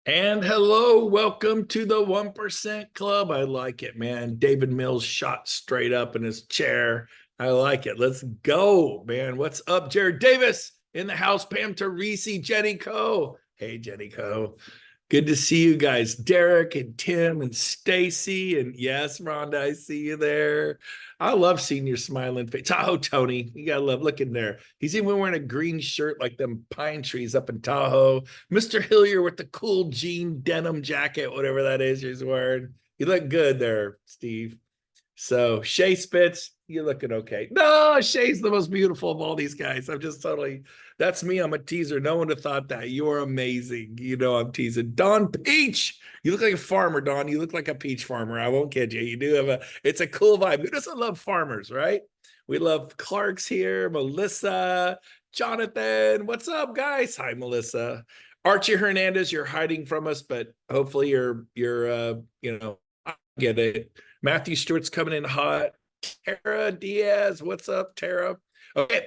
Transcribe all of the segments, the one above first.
And hello, welcome to the 1% Club. I like it, man. David Mills shot straight up in his chair. I like it. Let's go, man. What's up, Jared Davis in the house? Pam Teresi, Jenny Coe. Hey, Jenny Coe. Good to see you guys, Derek and Tim and Stacy. And yes, Rhonda, I see you there. I love seeing your smiling face. Tahoe, Tony. You gotta love looking there. He's even wearing a green shirt like them pine trees up in Tahoe. Mr. Hillier with the cool jean denim jacket, whatever that is he's wearing. You look good there, Steve. So Shay Spitz, you're looking okay. No, Shay's the most beautiful of all these guys. I'm just totally, that's me. I'm a teaser. No one would have thought that. You are amazing. You know I'm teasing. Don Peach, you look like a farmer, Don. You look like a peach farmer. I won't kid you. You do have it's a cool vibe. Who doesn't love farmers, right? We love Clark's here, Melissa, Jonathan. What's up, guys? Hi, Melissa. Archie Hernandez, you're hiding from us, but hopefully I get it. Matthew Stewart's coming in hot. Tara Diaz, what's up, Tara? Okay,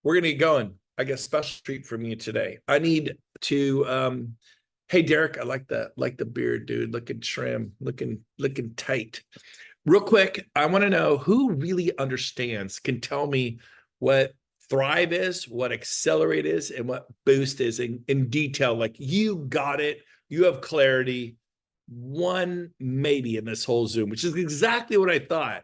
we're gonna get going. I got a special treat from you today. I need to hey Derek, I like the beard, dude. Looking trim, looking tight. Real quick, I want to know who really understands, can tell me what Thrive is, what Accelerate is, and what Boost is in detail. Like you got it, you have clarity. One maybe in this whole Zoom, which is exactly what I thought.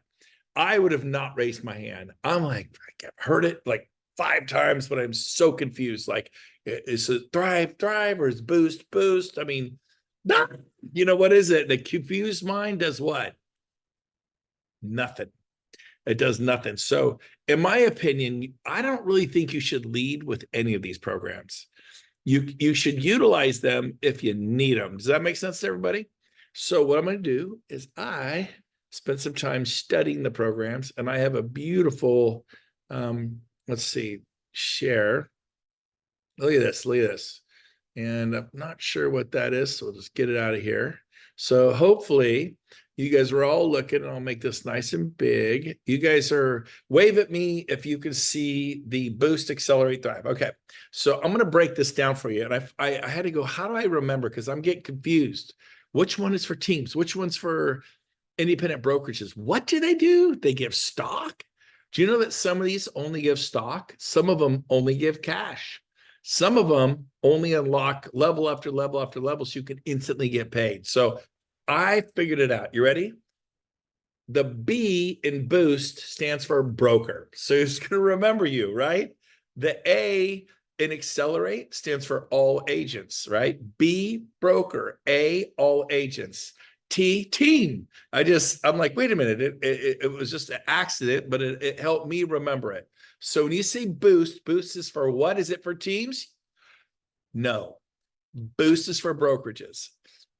I would have not raised my hand. I'm like, I've heard it like 5 times, but I'm so confused. Like, is it Thrive, or is Boost, Boost? I mean, not, what is it? The confused mind does what? Nothing. It does nothing. So, in my opinion, I don't really think you should lead with any of these programs. You should utilize them if you need them. Does that make sense to everybody? So what I'm going to do is I spent some time studying the programs, and I have a beautiful, let's see, share. Look at this. And I'm not sure what that is, so we'll just get it out of here. So hopefully you guys are all looking, and I'll make this nice and big. You guys are, wave at me if you can see the Boost, Accelerate, Thrive. Okay, so I'm going to break this down for you. And I had to go, how do I remember? Because I'm getting confused. Which one is for teams? Which one's for independent brokerages? What do they do? They give stock? Do you know that some of these only give stock? Some of them only give cash. Some of them only unlock level after level after level so you can instantly get paid. So I figured it out. You ready? The B in Boost stands for broker. So it's going to remember you, right? The A in Accelerate stands for all agents, right? B, broker. A, all agents. T, team. I'm like, wait a minute. It was just an accident, but it helped me remember it. So when you say Boost, Boost is for what? Is it for teams? No. Boost is for brokerages.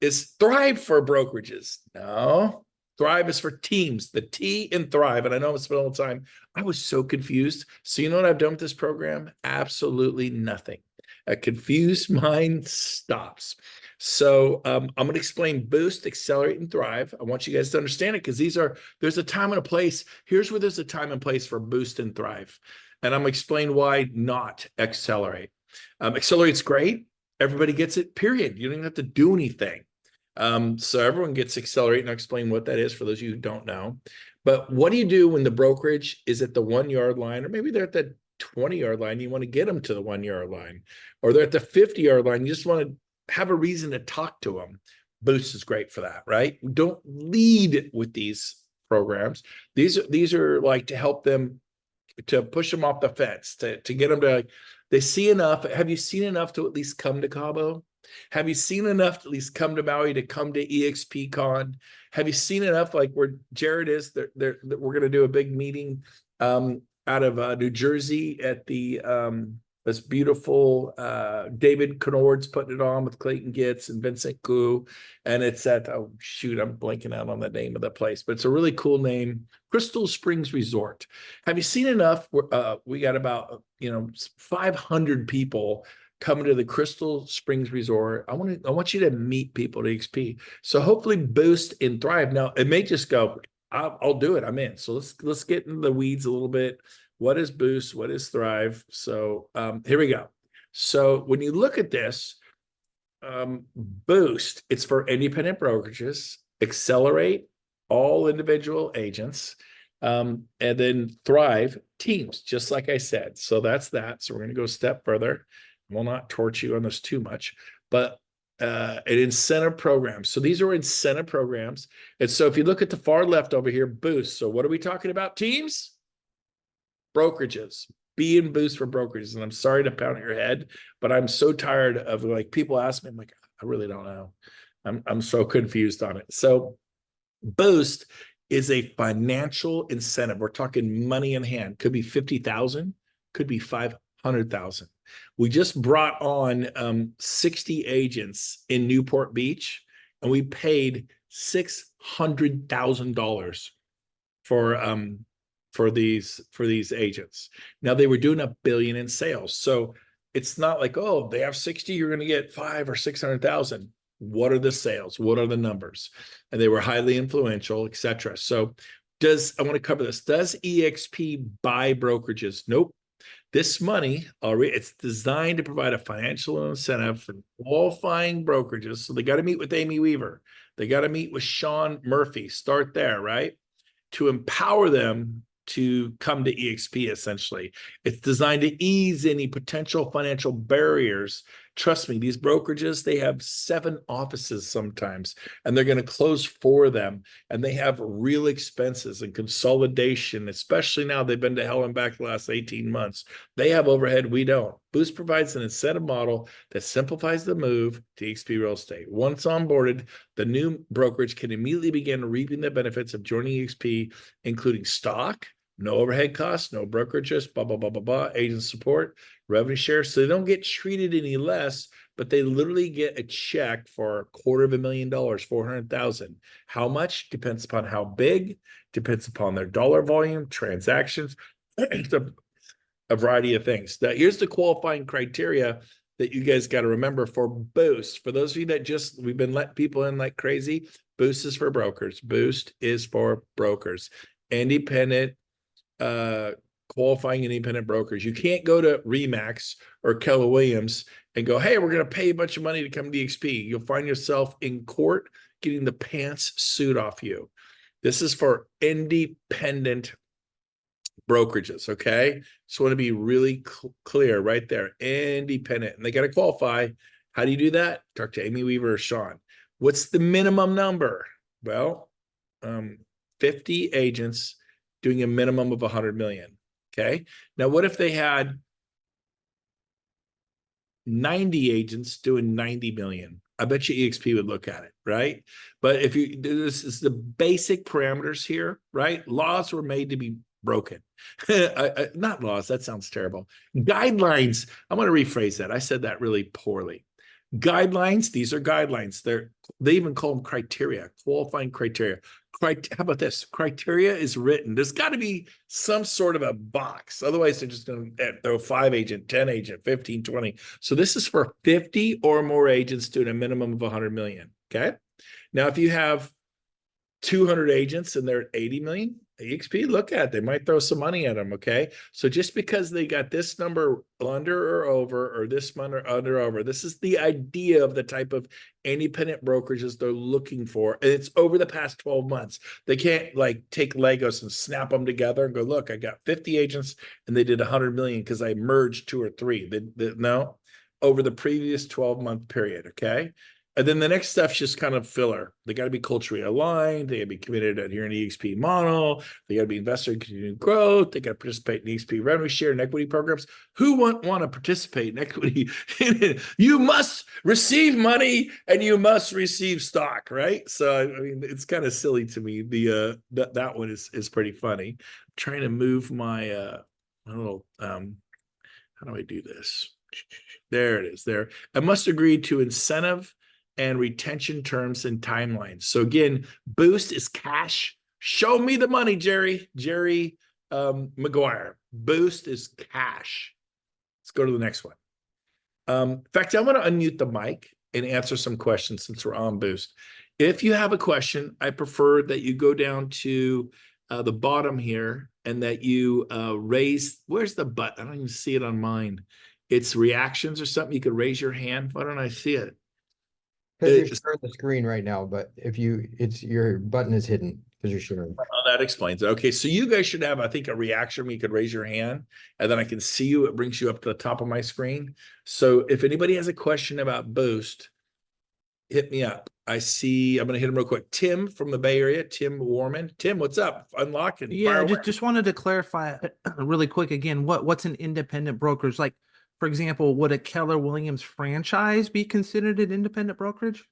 Is Thrive for brokerages? No. Thrive is for teams. The T in Thrive, and I know I'm spending all the time. I was so confused. So you know what I've done with this program? Absolutely nothing. A confused mind stops. So I'm going to explain Boost, Accelerate, and Thrive. I want you guys to understand it because there's a time and a place. Here's where there's a time and place for Boost and Thrive. And I'm going to explain why not Accelerate. Accelerate's great. Everybody gets it, period. You don't even have to do anything. So everyone gets Accelerate, and I'll explain what that is for those of you who don't know. But what do you do when the brokerage is at the 1 yard line, or maybe they're at the 20-yard line? You want to get them to the 1 yard line, or they're at the 50-yard line. You just want to have a reason to talk to them. Boost is great for that, right? Don't lead with these programs. These are like to help them, to push them off the fence, to get them to, they see enough. Have you seen enough to at least come to Cabo? Have you seen enough to at least come to Maui, to come to EXPCon? Have you seen enough, like where Jared is? We're going to do a big meeting out of New Jersey at the this beautiful David Knords putting it on with Clayton Gitz and Vincent Koo. And it's at, oh shoot, I'm blanking out on the name of the place, but it's a really cool name, Crystal Springs Resort. Have you seen enough? We got about 500 people coming to the Crystal Springs Resort. I want you to meet people at EXP. So hopefully Boost and Thrive. Now it may just go, I'll do it. I'm in. So let's get into the weeds a little bit. What is Boost? What is Thrive? So here we go. So when you look at this, Boost, it's for independent brokerages. Accelerate, all individual agents. And then Thrive, teams, just like I said. So that's that. So we're going to go a step further. We'll not torch you on this too much, but an incentive program. So these are incentive programs. And so if you look at the far left over here, Boost. So what are we talking about? Teams? Brokerages. Be in Boost for brokerages. And I'm sorry to pound your head, but I'm so tired of, like, people ask me, I'm like, I really don't know. I'm so confused on it. So Boost is a financial incentive. We're talking money in hand. Could be 50,000, could be 500,000. We just brought on 60 agents in Newport Beach, and we paid $600,000 for these agents. Now, they were doing $1 billion in sales. So it's not like, oh, they have 60, you're going to get 5 or 600,000. What are the sales? What are the numbers? And they were highly influential, etc. So I want to cover this. Does EXP buy brokerages? Nope. This money, it's designed to provide a financial incentive for qualifying brokerages. So they got to meet with Amy Weaver. They got to meet with Sean Murphy. Start there, right? To empower them to come to EXP, essentially. It's designed to ease any potential financial barriers. Trust me, these brokerages, they have 7 offices sometimes, and they're going to close 4 of them, and they have real expenses and consolidation, especially now they've been to hell and back the last 18 months. They have overhead, we don't. Boost provides an incentive model that simplifies the move to EXP Real Estate. Once onboarded, the new brokerage can immediately begin reaping the benefits of joining EXP, including stock, no overhead costs, no brokerages, blah, blah, blah, blah, blah, agent support, revenue share. So they don't get treated any less, but they literally get a check for $250,000, 400,000. How much? Depends upon how big, depends upon their dollar volume, transactions. It's a variety of things. Now, here's the qualifying criteria that you guys got to remember for Boost. For those of you that we've been letting people in like crazy, Boost is for brokers. Boost is for brokers. Independent, qualifying independent brokers. You can't go to Remax or Keller Williams and go, hey, we're going to pay a bunch of money to come to EXP. You'll find yourself in court getting the pants suit off you. This is for independent brokerages, okay? So I want to be really clear right there. Independent. And they got to qualify. How do you do that? Talk to Amy Weaver or Sean. What's the minimum number? Well, 50 agents doing a minimum of 100 million. Okay. Now, what if they had 90 agents doing 90 million? I bet you EXP would look at it, right? But if you, this is the basic parameters here, right? Laws were made to be broken. Not laws, that sounds terrible. Guidelines. I'm going to rephrase that. I said that really poorly. Guidelines, these are guidelines. They even call them criteria, qualifying criteria. How about this? Criteria is written. There's got to be some sort of a box. Otherwise, they're just going to throw 5 agent, 10 agent, 15, 20. So this is for 50 or more agents doing a minimum of 100 million. Okay. Now, if you have 200 agents and they're at 80 million, EXP, look at it. They might throw some money at them. Okay. So just because they got this number under or over, or this number under or over, this is the idea of the type of independent brokerages they're looking for. And it's over the past 12 months. They can't like take Legos and snap them together and go, look, I got 50 agents and they did 100 million because I merged 2 or 3. No, over the previous 12-month period. Okay. And then the next stuff's just kind of filler. They got to be culturally aligned. They got to be committed to adhering to EXP model. They got to be invested in continued growth. They got to participate in EXP revenue share and equity programs. Who want to participate in equity? You must receive money and you must receive stock, right? So I mean, it's kind of silly to me. That one is pretty funny. I'm trying to move my little how do I do this? There it is. There. I must agree to incentive and retention terms and timelines. So again, Boost is cash. Show me the money, Jerry McGuire. Boost is cash. Let's go to the next one. In fact, I want to unmute the mic and answer some questions since we're on Boost. If you have a question, I prefer that you go down to the bottom here and that you raise, where's the button? I don't even see it on mine. It's reactions or something. You could raise your hand. Why don't I see it? Because you're sharing the screen right now, but if you, it's your button is hidden because you're sharing. Oh, that explains it. Okay, so you guys should have, I think, a reaction where you could raise your hand, and then I can see you. It brings you up to the top of my screen. So if anybody has a question about Boost, hit me up. I see. I'm going to hit him real quick. Tim from the Bay Area. Tim Warman. Tim, what's up? Unlocking. Fire Yeah, away. just wanted to clarify really quick again, what's an independent brokerage? Like, for example, would a Keller Williams franchise be considered an independent brokerage?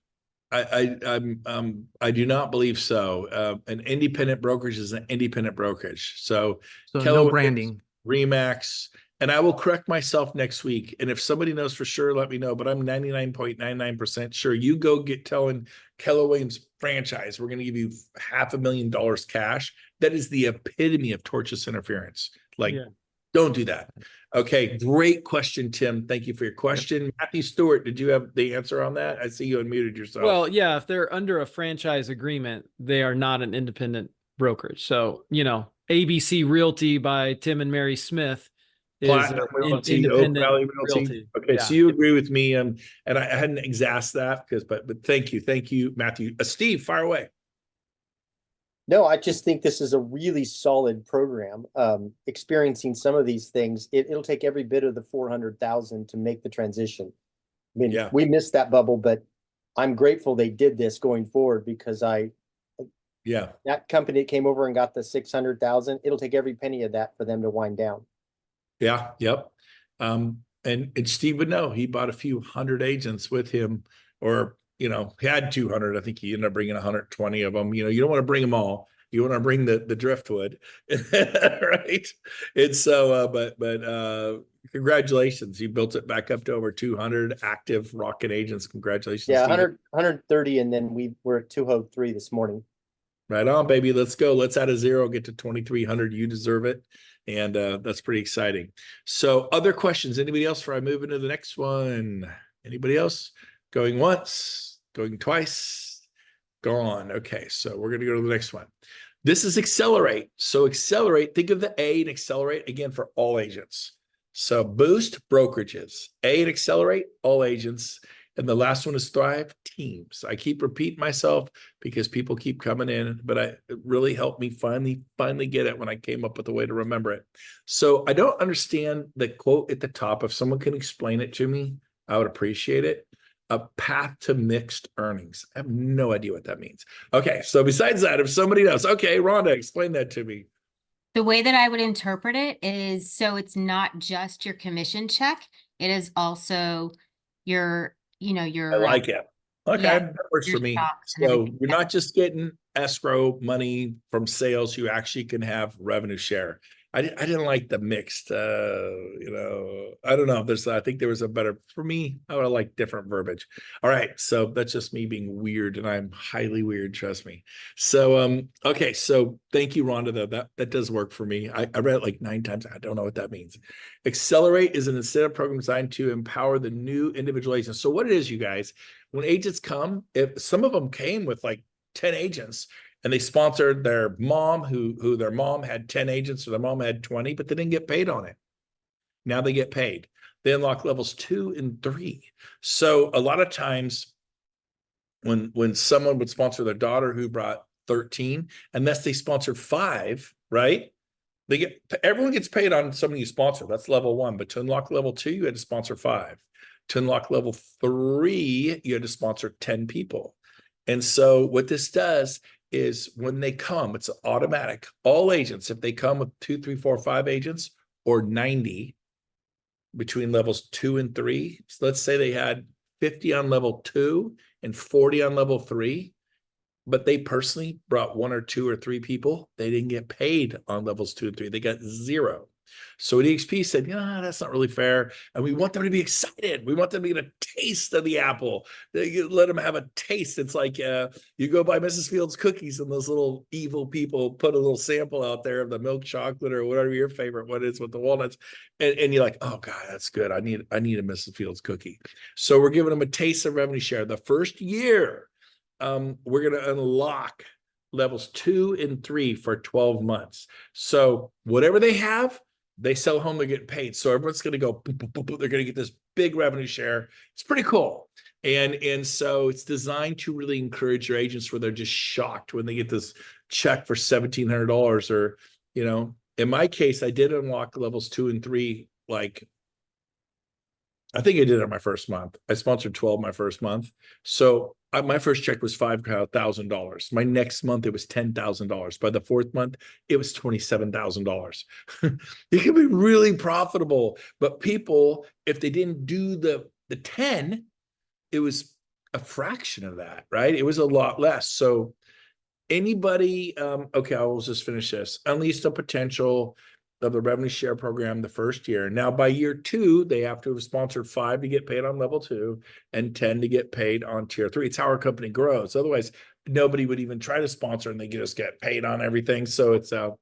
I do not believe so. An independent brokerage is an independent brokerage. So So no Keller Williams, branding. Remax, and I will correct myself next week. And if somebody knows for sure, let me know. But I'm 99.99% sure. You go get telling Keller Williams franchise, we're going to give you $500,000 cash. That is the epitome of tortious interference. Like, Yeah. don't do that. Okay, great question, Tim. Thank you for your question. Matthew Stewart, did you have the answer on that? I see you unmuted yourself. Well, yeah, if they're under a franchise agreement, they are not an independent brokerage. So, ABC Realty by Tim and Mary Smith is Platinum an Realty, Oak independent Valley Realty. realty. Okay, Yeah. so you agree with me, and I hadn't exasped that because, but thank you, Matthew. Steve, fire away. No, I just think this is a really solid program. Experiencing some of these things, it'll take every bit of the 400,000 to make the transition. I mean, Yeah. we missed that bubble, but I'm grateful they did this going forward because Yeah, that company that came over and got the 600,000, it'll take every penny of that for them to wind down. yeah, yep. And Steve would know he bought a few hundred agents with him, or he had 200. I think he ended up bringing 120 of them. You don't want to bring them all. You want to bring the driftwood, right? And so, but congratulations, you built it back up to over 200 active rocket agents. Congratulations, Yeah, Steve. 130, and then we're at 203 this morning. Right on, baby. Let's go. Let's add a zero, get to 2,300. You deserve it. And that's pretty exciting. So other questions, anybody else before I move into the next one? Anybody else? Going once, going twice, gone. Okay, so we're going to go to the next one. This is accelerate. So accelerate, think of the A and accelerate again for all agents. So boost brokerages, A and accelerate all agents. And the last one is thrive teams. I keep repeating myself because people keep coming in, but it really helped me finally get it when I came up with a way to remember it. So I don't understand the quote at the top. If someone can explain it to me, I would appreciate it. A path to mixed earnings. I have no idea what that means. Okay, so besides that, if somebody knows, okay, Rhonda, explain that to me. The way that I would interpret it is, so it's not just your commission check. It is also your, I like it. Okay, yeah, that works your for me. stocks and So everything. you're not just getting escrow money from sales, you actually can have revenue share. I didn't like the mixed, I don't know. I think there was a better, for me, I would have liked different verbiage. All right. So that's just me being weird, and I'm highly weird, trust me. So, okay. So thank you, Rhonda, though. That does work for me. I read it like 9 times. I don't know what that means. Accelerate is an incentive program designed to empower the new individual agents. So what it is, you guys, when agents come, if some of them came with like 10 agents, and they sponsored their mom, who their mom had 10 agents, or their mom had 20, but they didn't get paid on it. Now they get paid. They unlock levels 2 and 3. So a lot of times when someone would sponsor their daughter who brought 13, unless they sponsored 5, right? Everyone gets paid on something you sponsor. That's level 1. But to unlock level 2, you had to sponsor 5. To unlock level 3, you had to sponsor 10 people. And so what this does is when they come, it's automatic. All agents, if they come with 2, 3, 4, 5 agents, or 90 between levels 2 and 3, so let's say they had 50 on level 2 and 40 on level 3, but they personally brought 1 or 2 or 3 people, they didn't get paid on levels 2 and 3. They got 0. So EXP said, that's not really fair. And we want them to be excited. We want them to get a taste of the apple. Let them have a taste. It's like you go buy Mrs. Fields cookies, and those little evil people put a little sample out there of the milk chocolate or whatever your favorite one is with the walnuts. And you're like, oh God, that's good. I need a Mrs. Fields cookie. So we're giving them a taste of revenue share. The first year, we're going to unlock levels 2 and 3 for 12 months. So whatever they have, they sell home, they're getting paid. So everyone's going to go, boop, boop, boop, boop. They're going to get this big revenue share. It's pretty cool. And so it's designed to really encourage your agents where they're just shocked when they get this check for $1,700, or, you know, in my case, I did unlock levels 2 and 3. Like, I think I did it my first month. I sponsored 12 my first month. So my first check was $5,000. My next month, it was $10,000. By the fourth month, it was $27,000. It can be really profitable, but people, if they didn't do the 10, it was a fraction of that, right? It was a lot less. So anybody, okay, I will just finish this. Unleash the potential of the revenue share program the first year. Now, by year 2, they have to have sponsored 5 to get paid on level 2 and 10 to get paid on tier 3. It's how our company grows. Otherwise, nobody would even try to sponsor, and they just get paid on everything. So it's a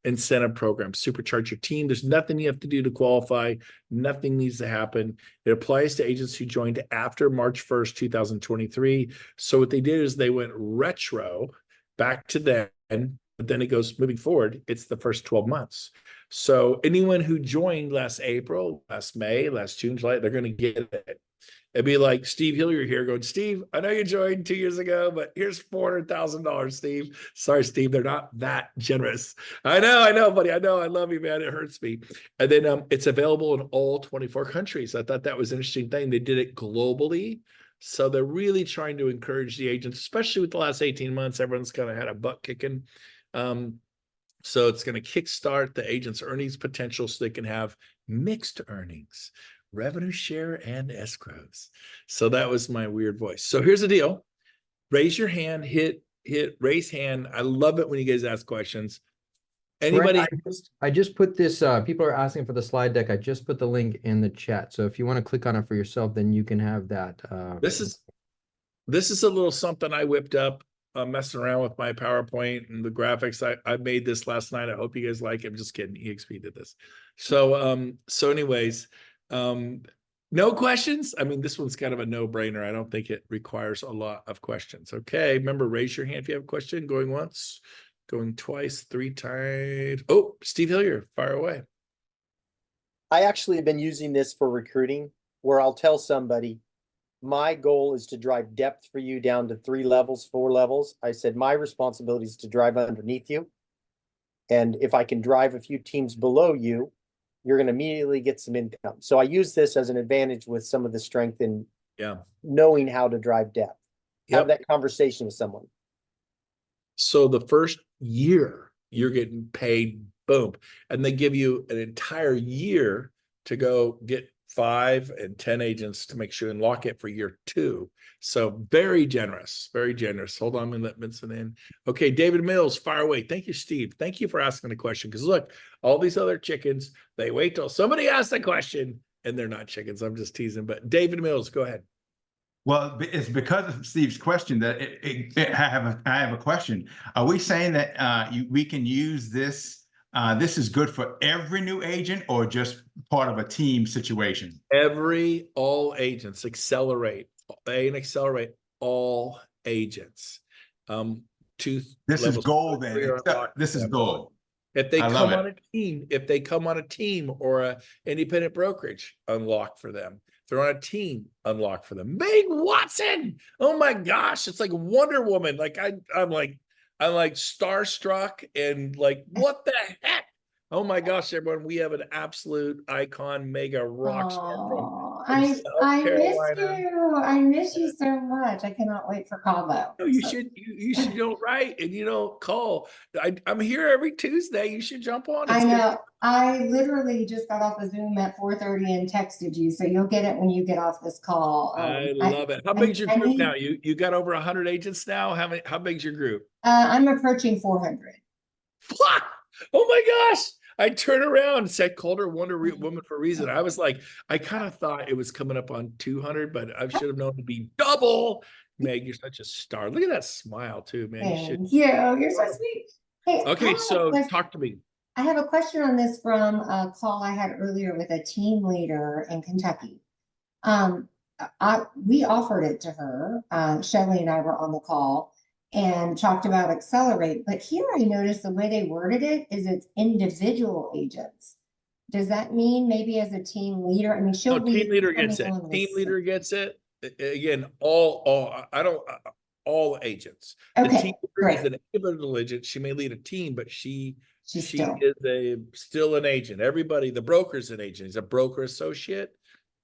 incentive program. Supercharge your team. There's nothing you have to do to qualify. Nothing needs to happen. It applies to agents who joined after March 1st, 2023. So what they did is they went retro back to then, but then it goes moving forward. It's the first 12 months. So anyone who joined last April, last May, last June, July, they're going to get it. It'd be like Steve Hillier here going, Steve, I know you joined 2 years ago, but here's $400,000, Steve. Sorry, Steve, they're not that generous. I know, buddy. I know. I love you, man. It hurts me. And then it's available in all 24 countries. I thought that was an interesting thing. They did it globally. So they're really trying to encourage the agents, especially with the last 18 months. Everyone's kind of had a butt kicking. So it's going to kickstart the agent's earnings potential so they can have mixed earnings, revenue share, and escrows. So that was my weird voice. So here's the deal. Raise your hand, hit raise hand. I love it when you guys ask questions. Anybody? Brent, I just put this, people are asking for the slide deck. I just put the link in the chat. So if you want to click on it for yourself, then you can have that. This is a little something I whipped up, messing around with my PowerPoint and the graphics. I made this last night. I hope you guys like it. I'm just kidding. EXP did this. So anyways, no questions. I mean, this one's kind of a no-brainer. I don't think it requires a lot of questions. Okay, remember, raise your hand if you have a question. Going once, going twice, 3 times. Oh, Steve Hillier, fire away. I actually have been using this for recruiting, where I'll tell somebody, my goal is to drive depth for you down to 3 levels, 4 levels. I said, my responsibility is to drive underneath you. And if I can drive a few teams below you, you're going to immediately get some income. So I use this as an advantage with some of the strength in knowing how to drive depth. Have that conversation with someone. So the first year you're getting paid, boom. And they give you an entire year to go get 5 and 10 agents to make sure and lock it for year 2. So very generous, very generous. Hold on, I'm gonna let Vincent in. Okay, David Mills, fire away. Thank you, Steve. Thank you for asking the question. Because look, all these other chickens, they wait till somebody asks a question and they're not chickens. I'm just teasing. But David Mills, go ahead. Well, it's because of Steve's question that I have a question. Are we saying that we can use this? This is good for every new agent, or just part of a team situation? All agents accelerate. They accelerate all agents. This is gold, then. This is gold. If they come on a team, or a independent brokerage, unlock for them. If they're on a team, unlock for them. Meg Watson. Oh my gosh, it's like Wonder Woman. Like I'm like starstruck and like, what the heck? Oh my gosh, everyone, we have an absolute icon, mega rock star from I South miss Carolina. you. I miss you so much. I cannot wait for Cabo. No, you should don't write and you don't call. I'm here every Tuesday. You should jump on. I know. I literally just got off a Zoom at 4:30 and texted you, so you'll get it when you get off this call. I love it. How big's your group now? You got over 100 agents now. How big's your group? I'm approaching 400. Oh my gosh. I turn around and said, called her Wonder Woman for a reason. I was like, I kind of thought it was coming up on 200, but I should have known to be double. Meg, you're such a star. Look at that smile too, man. Thank you. You're so sweet. Hey, okay, so talk to me. I have a question on this from a call I had earlier with a team leader in Kentucky. We offered it to her. Shelly and I were on the call and talked about Accelerate, but here I noticed the way they worded it is it's individual agents. Does that mean maybe as a team leader? I mean, team leader gets it. Team leader gets it. again, all agents. The Okay, team leader is great. an individual agent. She may lead a team, but she She's she still is still an agent. Everybody, the broker's an agent. He's a broker associate.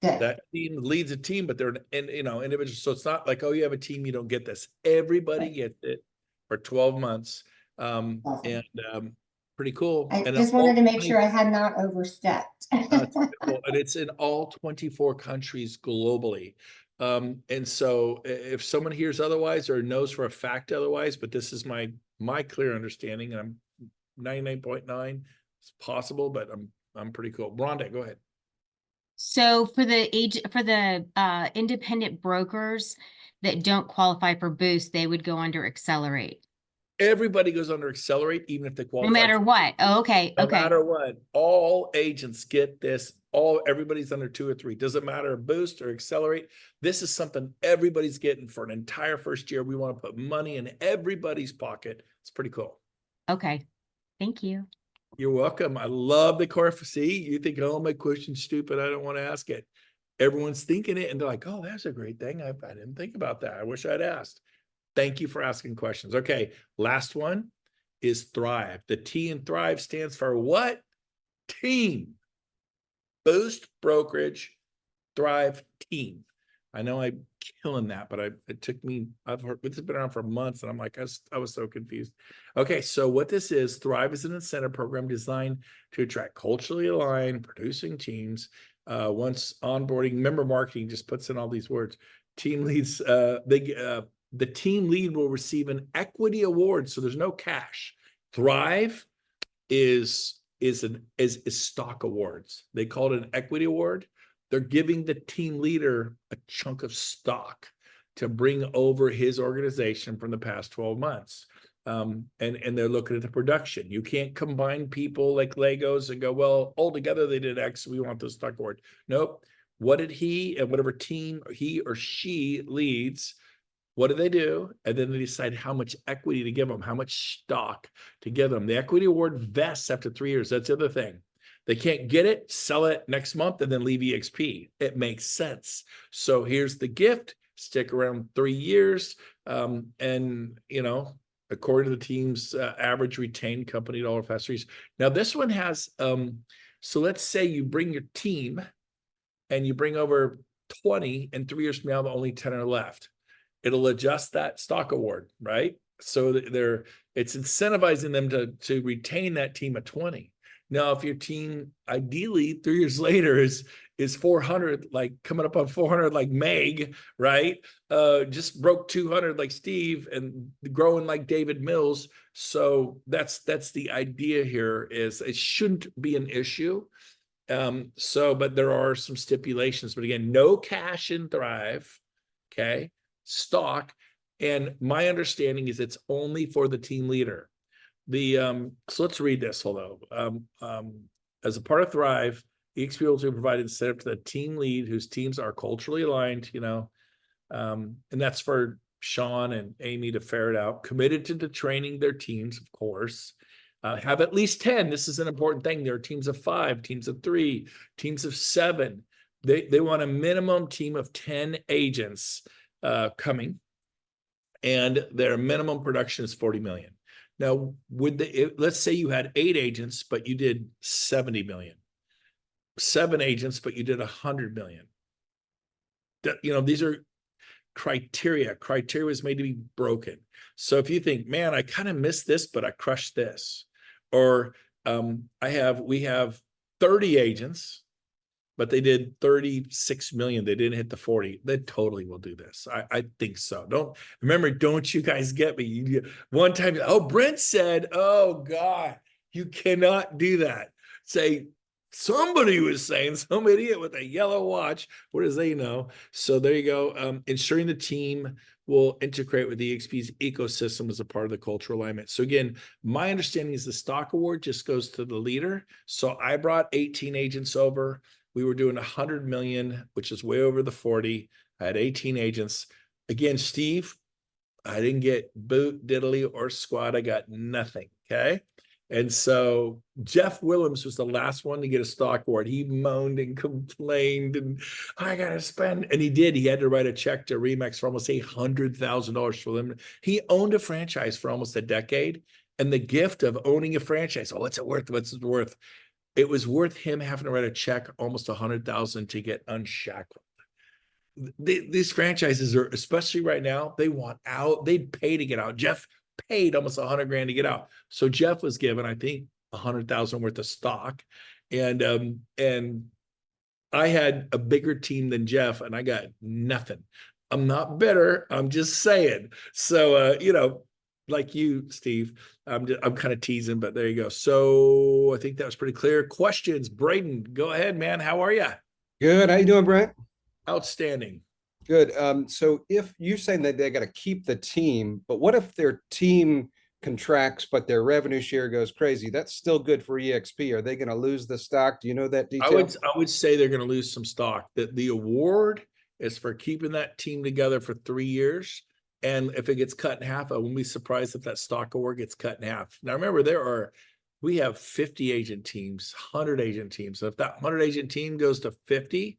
good. That team leads a team, but they're individual. So it's not like, oh, you have a team, you don't get this. Everybody Right. gets it for 12 months. Awesome. And pretty cool. I And just all wanted to make 20 sure I had not overstepped. it's cool. And it's in all 24 countries globally. And so if someone hears otherwise or knows for a fact otherwise, but this is my clear understanding, and I'm 99.9, it's possible, but I'm pretty cool. Rhonda, go ahead. So for the independent brokers that don't qualify for Boost, they would go under Accelerate. Everybody goes under Accelerate, even if they No qualify. matter what. Oh, okay. No Okay. matter what, all agents get this. Everybody's under 2 or 3. Doesn't matter, Boost or Accelerate. This is something everybody's getting for an entire first year. We want to put money in everybody's pocket. It's pretty cool. Okay. Thank you. You're welcome. I love the core. See, you think, oh, my question's stupid, I don't want to ask it. Everyone's thinking it, and they're like, oh, that's a great thing. I didn't think about that. I wish I'd asked. Thank you for asking questions. Okay, last one is Thrive. The T in Thrive stands for what? Team. Boost, brokerage, Thrive, team. I know I'm killing that, but it took me, it's been around for months, and I'm like, I was so confused. Okay, so what this is, Thrive is an incentive program designed to attract culturally aligned, producing teams. Once onboarding, member marketing just puts in all these words. Team leads, the team lead will receive an equity award, so there's no cash. Thrive is stock awards. They call it an equity award. They're giving the team leader a chunk of stock to bring over his organization from the past 12 months. And they're looking at the production. You can't combine people like Legos and go, well, all together they did X, we want the stock award. Nope. What did he and whatever team he or she leads, what do they do? And then they decide how much equity to give them, how much stock to give them. The equity award vests after 3 years. That's the other thing. They can't get it, sell it next month, and then leave EXP. It makes sense. So here's the gift. Stick around 3 years. And, according to the team's average retained company dollar fast fees. Now, this one has, so let's say you bring your team and you bring over 20, and 3 years from now, only 10 are left. It'll adjust that stock award, right? So it's incentivizing them to retain that team at 20. Now, if your team ideally 3 years later is 400, like coming up on 400, like Meg, right? Just broke 200 like Steve, and growing like David Mills. So that's the idea here. Is it shouldn't be an issue. But there are some stipulations. But again, no cash in Thrive. Okay. Stock, and my understanding is it's only for the team leader. So let's read this. Hold on. As a part of Thrive, EXP will provide incentive to the team lead whose teams are culturally aligned, and that's for Sean and Amy to ferret out. Committed to training their teams, of course. Have at least 10. This is an important thing. There are teams of 5, teams of 3, teams of 7. They want a minimum team of 10 agents coming, and their minimum production is 40 million. Now, let's say you had 8 agents, but you did 70 million, 7 agents, but you did 100 million. These are criteria. Criteria is made to be broken. So if you think, man, I kind of missed this, but I crushed this, or we have 30 agents, but they did 36 million. They didn't hit the 40. They totally will do this. I think so. Don't you guys get me? One time, Brent said, oh God, you cannot do that. Say, somebody was saying, some idiot with a yellow watch. What does they know? So there you go. Ensuring the team will integrate with EXP's ecosystem as a part of the cultural alignment. So again, my understanding is the stock award just goes to the leader. So I brought 18 agents over. We were doing 100 million, which is way over the 40. I had 18 agents. Again, Steve, I didn't get boot, diddly, or squat. I got nothing. Okay. And so Jeff Willems was the last one to get a stock award. He moaned and complained, and I gotta spend, and he did. He had to write a check to Remax for almost $800,000 for them. He owned a franchise for almost a decade, and the gift of owning a franchise. Oh, what's it worth? What's it worth? It was worth him having to write a check almost $100,000 to get unshackled. These franchises are, especially right now, they want out. They'd pay to get out. Jeff paid almost $100,000 to get out. So Jeff was given, I think, $100,000 worth of stock, and I had a bigger team than Jeff, and I got nothing. I'm not bitter. I'm just saying. So like you, Steve, I'm kind of teasing, but there you go. So I think that was pretty clear. Questions, Braden, go ahead, man. How are you? Good. How you doing, Brent? Outstanding. Good. So if you're saying that they got to keep the team, but what if their team contracts, but their revenue share goes crazy? That's still good for EXP. Are they going to lose the stock? Do you know that detail? I would say they're going to lose some stock. That the award is for keeping that team together for 3 years. And if it gets cut in half, I wouldn't be surprised if that stock award gets cut in half. Now, remember, we have 50 agent teams, 100 agent teams. So if that 100 agent team goes to 50,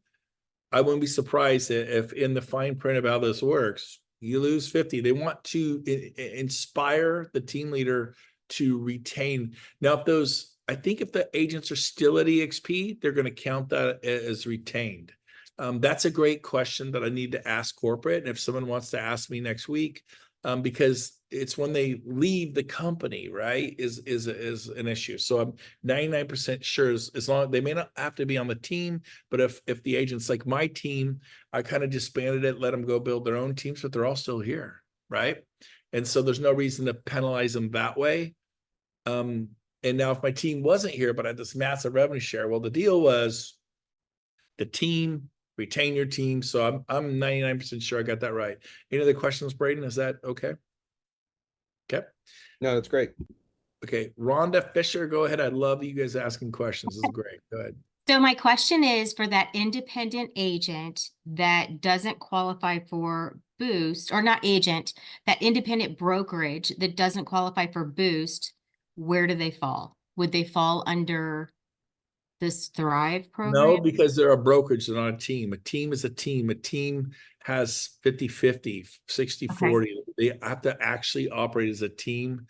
I wouldn't be surprised if in the fine print of how this works, you lose 50. They want to inspire the team leader to retain. Now, I think if the agents are still at EXP, they're going to count that as retained. That's a great question that I need to ask corporate. And if someone wants to ask me next week, because it's when they leave the company, right, is an issue. So I'm 99% sure as long they may not have to be on the team, but if the agents like my team, I kind of disbanded it, let them go build their own teams, but they're all still here, right? And so there's no reason to penalize them that way. And now if my team wasn't here, but I had this massive revenue share, well, the deal was the team, retain your team. So I'm 99% sure I got that right. Any other questions, Braden? Is that okay? Okay. No, that's great. Okay. Rhonda Fisher, go ahead. I love you guys asking questions. This is great. Go ahead. So my question is for that independent agent that doesn't qualify for boost, or not agent, that independent brokerage that doesn't qualify for boost, where do they fall? Would they fall under this Thrive program? No, because they're a brokerage, they're not a team. A team is a team. A team has 50-50, 60-40. They have to actually operate as a team.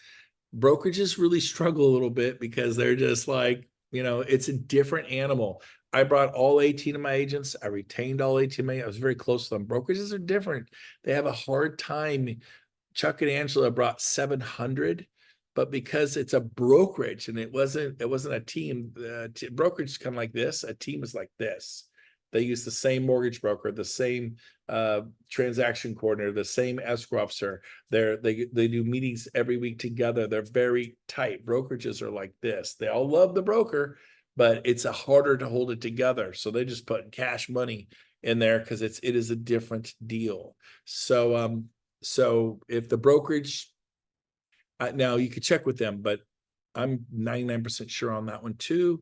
Brokerages really struggle a little bit because they're just like, it's a different animal. I brought all 18 of my agents. I retained all 18 of my, I was very close to them. Brokerages are different. They have a hard time. Chuck and Angela brought 700, but because it's a brokerage and it wasn't a team, brokerage is kind of like this. A team is like this. They use the same mortgage broker, the same transaction coordinator, the same escrow officer. They do meetings every week together. They're very tight. Brokerages are like this. They all love the broker, but it's harder to hold it together. So they just put cash money in there because it is a different deal. So if the brokerage, now you could check with them, but I'm 99% sure on that one too.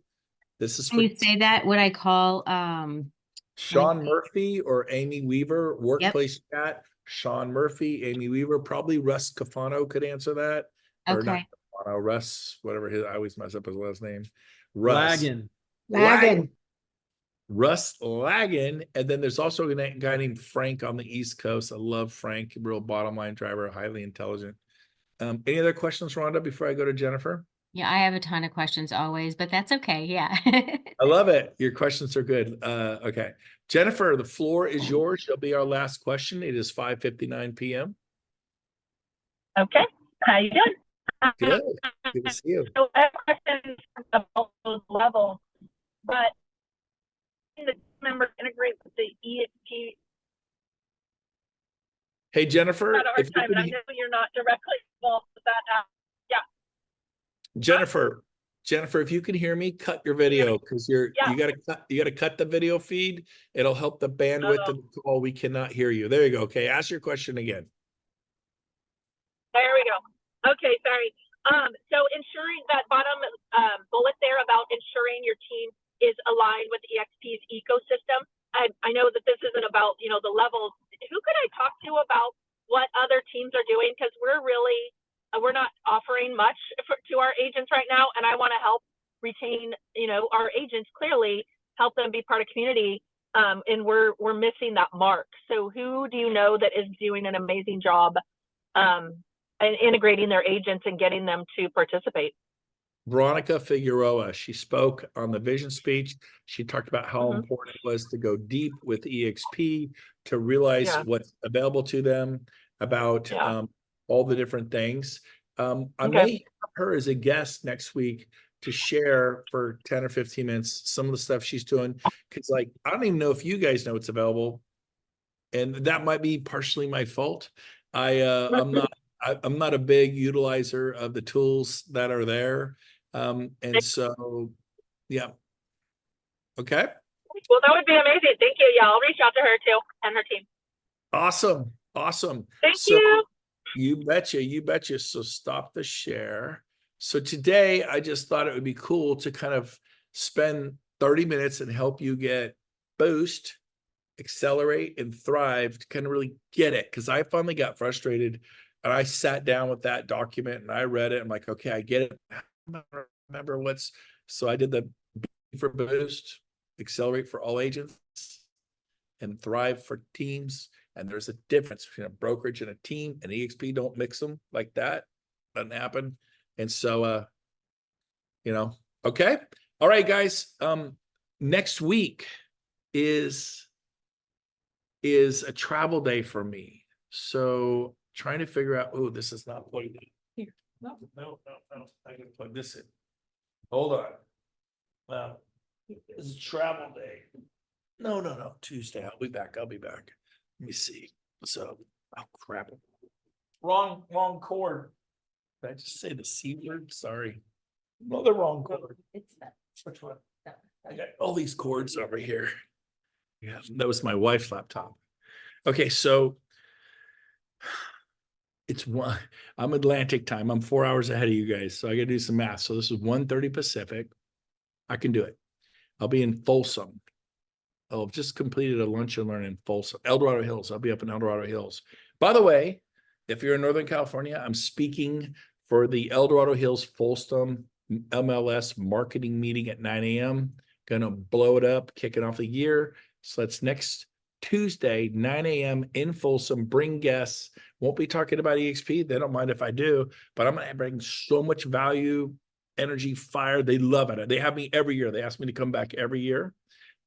This is Can you say that? What I call Sean Murphy or Amy Weaver, workplace chat. Sean Murphy, Amy Weaver, probably Russ Cafano could answer that. Or not Cafano, Russ, whatever I always mess up his last name. Russ. Laggin. Russ Laggin. And then there's also a guy named Frank on the East Coast. I love Frank, real bottom line driver, highly intelligent. Any other questions, Rhonda, before I go to Jennifer? Yeah, I have a ton of questions always, but that's okay. Yeah. I love it. Your questions are good. Okay. Jennifer, the floor is yours. She'll be our last question. It is 5:59 p.m. Okay. How you doing? Good. Good to see you. So I have questions about those levels, but the members integrate with the EXP. Hey, Jennifer. Had a hard time, and I know you're not directly involved with that. Jennifer, if you can hear me, cut your video because you gotta cut the video feed. It'll help the bandwidth of the call. We cannot hear you. There you go. Okay, ask your question again. There we go. Okay, sorry. So ensuring that bottom bullet there about ensuring your team is aligned with EXP's ecosystem. I know that this isn't about the levels. Who could I talk to about what other teams are doing? Because we're really offering much to our agents right now, and I want to help retain, our agents, clearly help them be part of community. And we're missing that mark. So who do you know that is doing an amazing job and integrating their agents and getting them to participate? Veronica Figueroa, she spoke on the vision speech. She talked about how Mhm. important it was to go deep with EXP, to realize Yeah. what's available to them, about Yeah. all the different things. I Okay. may have her as a guest next week to share for 10 or 15 minutes some of the stuff she's doing. Because like, I don't even know if you guys know it's available. And that might be partially my fault. I'm not a big utilizer of the tools that are there. And so, yeah. Okay. Well, that would be amazing. Thank you. Yeah, I'll reach out to her too and her team. Awesome. Awesome. Thank So you. you betcha, you betcha. So stop the share. So today I just thought it would be cool to kind of spend 30 minutes and help you get boost, accelerate, and thrive to kind of really get it. Because I finally got frustrated and I sat down with that document and I read it. I'm like, okay, I get it. I don't remember so I did the B for boost, accelerate for all agents, and thrive for teams. And there's a difference between a brokerage and a team, and EXP don't mix them like that. Doesn't happen. And so, okay. All right, guys. Next week is a travel day for me. So trying to figure out, oh, this is not plugged in. Here. No. I can plug this in. Hold on. It's a travel day. No. Tuesday. I'll be back. Let me see. So, oh crap. Wrong cord. Did I just say the C word? Sorry. No, the wrong cord. It's that. Which one? I got all these cords over here. Yeah, that was my wife's laptop. Okay, so I'm Atlantic time. I'm 4 hours ahead of you guys. So I gotta do some math. So this is 1:30 Pacific. I can do it. I'll be in Folsom. I've just completed a lunch and learn in Folsom, El Dorado Hills. I'll be up in El Dorado Hills. By the way, if you're in Northern California, I'm speaking for the El Dorado Hills Folsom MLS marketing meeting at 9 a.m. Gonna blow it up, kicking off the year. So that's next Tuesday, 9 a.m. in Folsom. Bring guests. Won't be talking about EXP. They don't mind if I do, but I'm gonna bring so much value, energy, fire. They love it. They have me every year. They ask me to come back every year.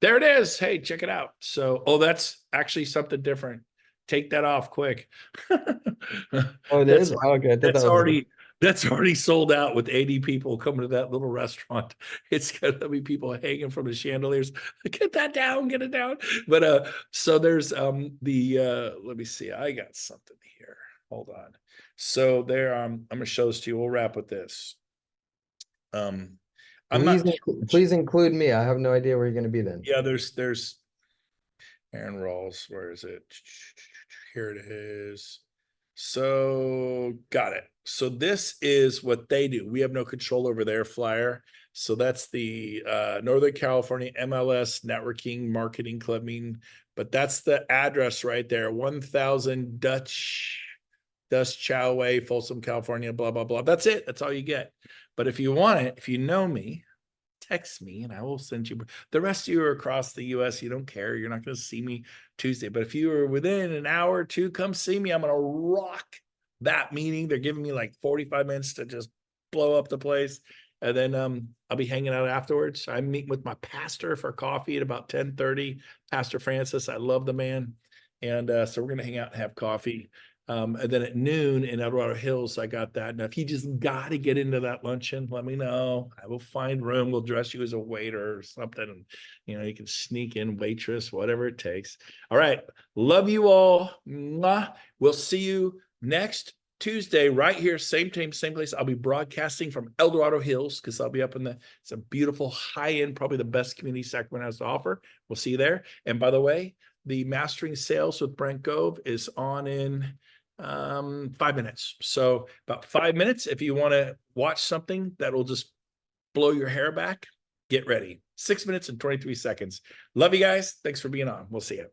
There it is. Hey, check it out. So, that's actually something different. Take that off quick. Oh, it is? Okay, I thought that was that's already sold out with 80 people coming to that little restaurant. It's gonna be people hanging from the chandeliers. Get that down, get it down. But so there's let me see. I got something here. Hold on. So there, I'm gonna show this to you. We'll wrap with this. Please include me. I have no idea where you're going to be then. Yeah, there's Aaron Rawls. Where is it? Here it is. So got it. So this is what they do. We have no control over their flyer. So that's the Northern California MLS Networking Marketing Club meeting. But that's the address right there. 1000 Dutch Chow Way, Folsom, California, blah, blah, blah. That's it. That's all you get. But if you want it, if you know me, text me and I will send you. The rest of you are across the US. You don't care. You're not going to see me Tuesday. But if you are within an hour or two, come see me. I'm going to rock that meeting. They're giving me like 45 minutes to just blow up the place. And then I'll be hanging out afterwards. I'm meeting with my pastor for coffee at about 10:30. Pastor Francis. I love the man. And so we're going to hang out and have coffee. And then at noon in El Dorado Hills, I got that. Now, if you just got to get into that luncheon, let me know. I will find room. We'll dress you as a waiter or something. You can sneak in, waitress, whatever it takes. All right. Love you all. Mwah. We'll see you next Tuesday right here. Same time, same place. I'll be broadcasting from El Dorado Hills because I'll be up it's a beautiful high-end, probably the best community Sacramento has to offer. We'll see you there. And by the way, the Mastering Sales with Brent Gove is on in 5 minutes. So about 5 minutes. If you want to watch something that will just blow your hair back, get ready. 6 minutes and 23 seconds. Love you guys. Thanks for being on. We'll see you.